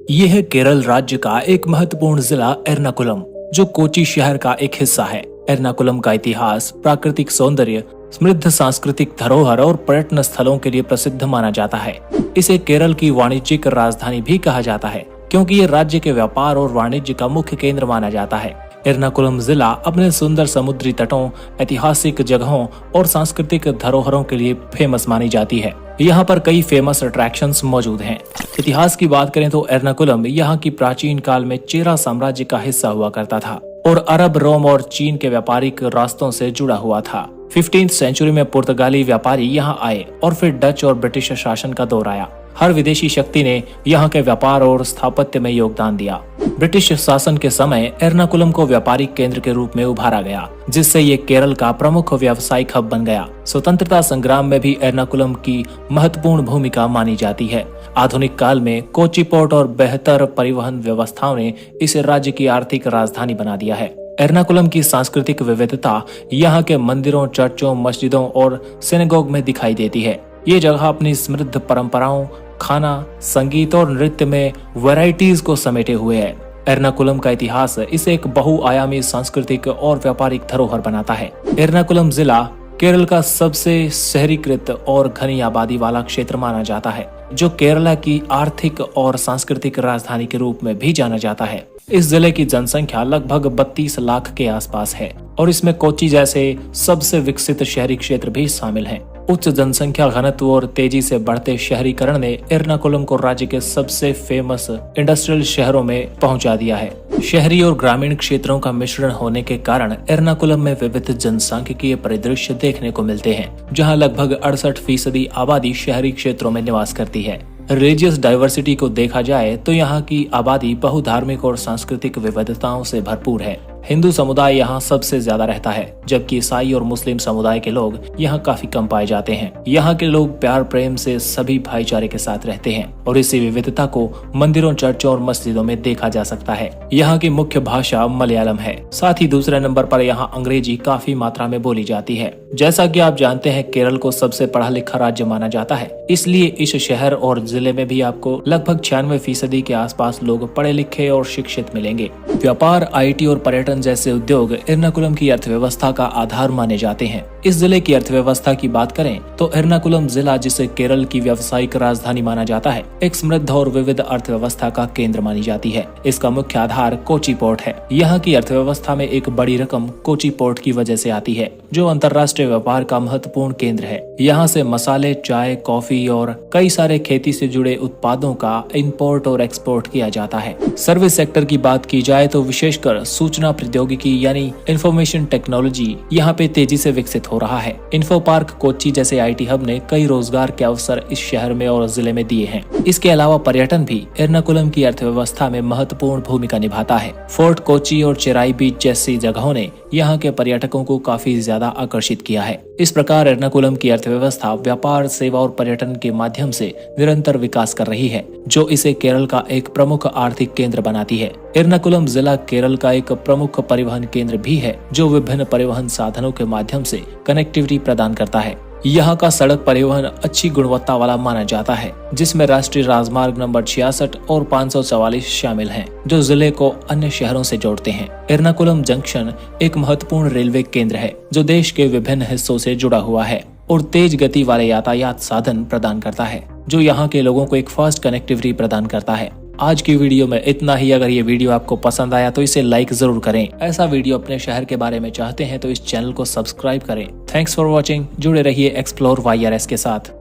ये है केरल राज्य का एक महत्वपूर्ण जिला एर्नाकुलम, जो कोची शहर का एक हिस्सा है। एर्नाकुलम का इतिहास, प्राकृतिक सौंदर्य, समृद्ध सांस्कृतिक धरोहर और पर्यटन स्थलों के लिए प्रसिद्ध माना जाता है। इसे केरल की वाणिज्यिक राजधानी भी कहा जाता है, क्योंकि ये राज्य के व्यापार और वाणिज्य का मुख्य केंद्र माना जाता है। एर्नाकुलम जिला अपने सुंदर समुद्री तटों, ऐतिहासिक जगहों और सांस्कृतिक धरोहरों के लिए फेमस मानी जाती है। यहाँ पर कई फेमस अट्रैक्शंस मौजूद हैं। इतिहास की बात करें तो एर्नाकुलम यहाँ की प्राचीन काल में चेरा साम्राज्य का हिस्सा हुआ करता था और अरब, रोम और चीन के व्यापारिक रास्तों से जुड़ा हुआ था। 15वीं सेंचुरी में पुर्तगाली व्यापारी यहाँ आए और फिर डच और ब्रिटिश शासन का दौर आया। हर विदेशी शक्ति ने यहाँ के व्यापार और स्थापत्य में योगदान दिया। ब्रिटिश शासन के समय एर्नाकुलम को व्यापारिक केंद्र के रूप में उभारा गया, जिससे ये केरल का प्रमुख व्यावसायिक हब बन गया। स्वतंत्रता संग्राम में भी एर्नाकुलम की महत्वपूर्ण भूमिका मानी जाती है। आधुनिक काल में कोची पोर्ट और बेहतर परिवहन व्यवस्थाओं ने इसे राज्य की आर्थिक राजधानी बना दिया है। एर्नाकुलम की सांस्कृतिक विविधता यहाँ के मंदिरों, चर्चों, मस्जिदों और सिनेगोग में दिखाई देती है। ये जगह अपनी समृद्ध परंपराओं, खाना, संगीत और नृत्य में वैरायटीज को समेटे हुए है। एर्नाकुलम का इतिहास इसे एक बहुआयामी सांस्कृतिक और व्यापारिक धरोहर बनाता है। एर्नाकुलम जिला केरल का सबसे शहरीकृत और घनी आबादी वाला क्षेत्र माना जाता है, जो केरला की आर्थिक और सांस्कृतिक राजधानी के रूप में भी जाना जाता है। इस जिले की जनसंख्या लगभग 32 लाख के आसपास है और इसमें कोची जैसे सबसे विकसित शहरी क्षेत्र भी शामिल हैं। उच्च जनसंख्या घनत्व और तेजी से बढ़ते शहरीकरण ने एर्नाकुलम को राज्य के सबसे फेमस इंडस्ट्रियल शहरों में पहुंचा दिया है। शहरी और ग्रामीण क्षेत्रों का मिश्रण होने के कारण एर्नाकुलम में विविध जनसांख्यिकीय परिदृश्य देखने को मिलते हैं, जहां लगभग 68% आबादी शहरी क्षेत्रों में निवास करती है। रिलीजियस डाइवर्सिटी को देखा जाए तो यहाँ की आबादी बहुधार्मिक और सांस्कृतिक विविधताओं से भरपूर है। हिंदू समुदाय यहाँ सबसे ज्यादा रहता है, जबकि ईसाई और मुस्लिम समुदाय के लोग यहाँ काफी कम पाए जाते हैं। यहाँ के लोग प्यार प्रेम से सभी भाईचारे के साथ रहते हैं और इसी विविधता को मंदिरों, चर्चों और मस्जिदों में देखा जा सकता है। यहाँ की मुख्य भाषा मलयालम है। साथ ही दूसरे नंबर पर यहाँ अंग्रेजी काफी मात्रा में बोली जाती है। जैसा कि आप जानते हैं, केरल को सबसे पढ़ा लिखा राज्य माना जाता है, इसलिए इस शहर और जिले में भी आपको लगभग 96% के आसपास लोग पढ़े लिखे और शिक्षित मिलेंगे। व्यापार, IT और पर्यटन जैसे उद्योग एर्नाकुलम की अर्थव्यवस्था का आधार माने जाते हैं। इस जिले की अर्थव्यवस्था की बात करें तो एर्नाकुलम जिला, जिसे केरल की व्यावसायिक राजधानी माना जाता है, एक समृद्ध और विविध अर्थव्यवस्था का केंद्र मानी जाती है। इसका मुख्य आधार कोची पोर्ट है। यहाँ की अर्थव्यवस्था में एक बड़ी रकम कोची पोर्ट की वजह से आती है, जो अंतर्राष्ट्रीय व्यापार का महत्वपूर्ण केंद्र है। यहाँ से मसाले, चाय, कॉफी और कई सारे खेती से जुड़े उत्पादों का इंपोर्ट और एक्सपोर्ट किया जाता है। सर्विस सेक्टर की बात की जाए तो विशेषकर सूचना प्रौद्योगिकी यानी इंफॉर्मेशन टेक्नोलॉजी यहाँ पे तेजी से विकसित हो रहा है। इन्फो पार्क कोची जैसे IT हब ने कई रोजगार के अवसर इस शहर में और जिले में दिए हैं। इसके अलावा पर्यटन भी एर्नाकुलम की अर्थव्यवस्था में महत्वपूर्ण भूमिका निभाता है। फोर्ट कोची और चेराई बीच जैसी जगहों ने यहाँ के पर्यटकों को काफी ज्यादा आकर्षित किया है। इस प्रकार एर्नाकुलम की अर्थव्यवस्था व्यापार, सेवा और पर्यटन के माध्यम से निरंतर विकास कर रही है, जो इसे केरल का एक प्रमुख आर्थिक केंद्र बनाती है। एर्नाकुलम जिला केरल का एक प्रमुख परिवहन केंद्र भी है, जो विभिन्न परिवहन साधनों के माध्यम से कनेक्टिविटी प्रदान करता है। यहाँ का सड़क परिवहन अच्छी गुणवत्ता वाला माना जाता है, जिसमें राष्ट्रीय राजमार्ग नंबर 66 और 544 शामिल हैं, जो जिले को अन्य शहरों से जोड़ते हैं। एर्नाकुलम जंक्शन एक महत्वपूर्ण रेलवे केंद्र है, जो देश के विभिन्न हिस्सों से जुड़ा हुआ है और तेज गति वाले यातायात साधन प्रदान करता है, जो यहाँ के लोगों को एक फास्ट कनेक्टिविटी प्रदान करता है। आज की वीडियो में इतना ही। अगर ये वीडियो आपको पसंद आया तो इसे लाइक जरूर करें। ऐसा वीडियो अपने शहर के बारे में चाहते हैं तो इस चैनल को सब्सक्राइब करें। Thanks for watching. जुड़े रहिए एक्सप्लोर YRS के साथ।